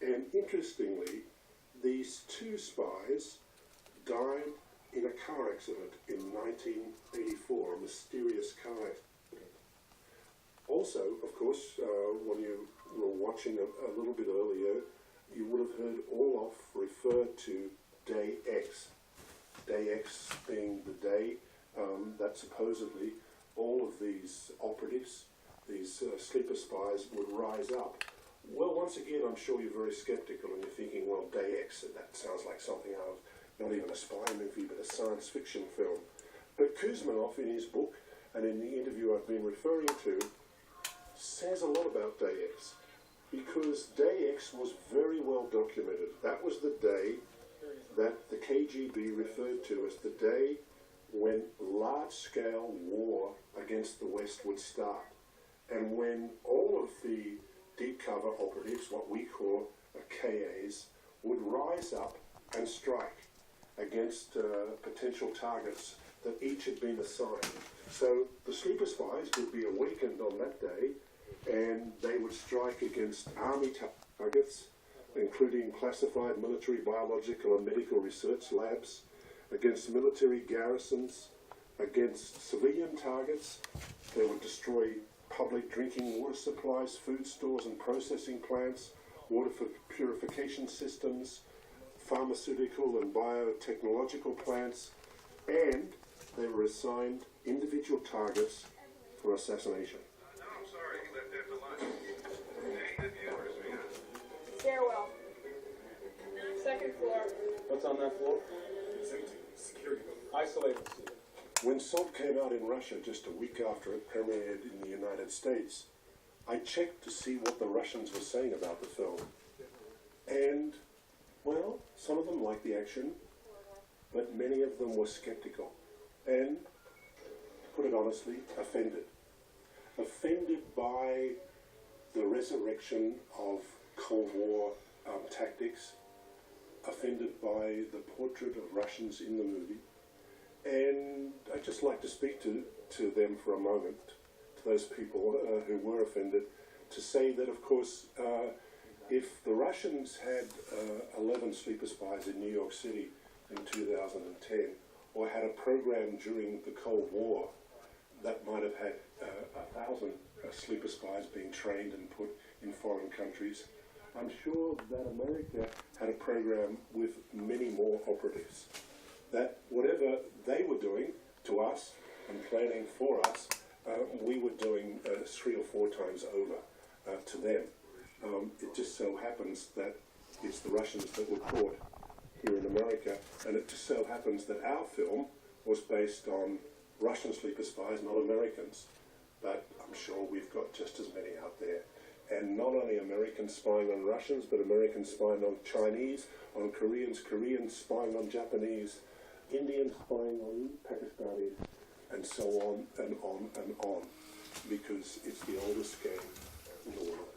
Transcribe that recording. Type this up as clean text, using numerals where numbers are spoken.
And interestingly, these two spies died in a car accident in 1984, a mysterious car accident. Also, of course, when you were watching a little bit earlier, you would have heard Orloff refer to Day X. Day X being the day that supposedly all of these operatives, these sleeper spies, would rise up. Well, once again, I'm sure you're very skeptical and you're thinking, well, Day X, that sounds like something out of not even a spy movie, but a science fiction film. But Kuzmanov, in his book, and in the interview I've been referring to, says a lot about Day X, because Day X was very well documented. That was the day that the KGB referred to as the day when large-scale war against the West would start, and when all of the deep cover operatives, what we call KAs, would rise up and strike against potential targets that each had been assigned. So the sleeper spies would be awakened on that day, and they would strike against army targets, including classified military, biological and medical research labs, against military garrisons, against civilian targets. They would destroy public drinking water supplies, food stores and processing plants, water purification systems, pharmaceutical and biotechnological plants, and they were assigned individual targets for assassination. No, I'm sorry, you left that to lunch. Any good viewers we got? Stairwell. Second floor. What's on that floor? It's empty. Security. Isolated. When Salt came out in Russia just a week after it premiered in the United States, I checked to see what the Russians were saying about the film. And, well, some of them liked the action, but many of them were skeptical. And, to put it honestly, offended. Offended by the resurrection of Cold War tactics, offended by the portrait of Russians in the movie. And I'd just like to speak to them for a moment, to those people who were offended, to say that, of course, if the Russians had 11 sleeper spies in New York City in 2010, or had a program during the Cold War that might have had 1,000 sleeper spies being trained and put in foreign countries, I'm sure that America had a program with many more operatives. That whatever they were doing to us and planning for us, we were doing 3 or 4 times over to them. It just so happens that it's the Russians that were caught here in America, and it just so happens that our film was based on Russian sleeper spies, not Americans. But I'm sure we've got just as many out there. And not only Americans spying on Russians, but Americans spying on Chinese, on Koreans, Koreans spying on Japanese, Indians spying on Pakistanis, and so on and on and on, because it's the oldest game in the world.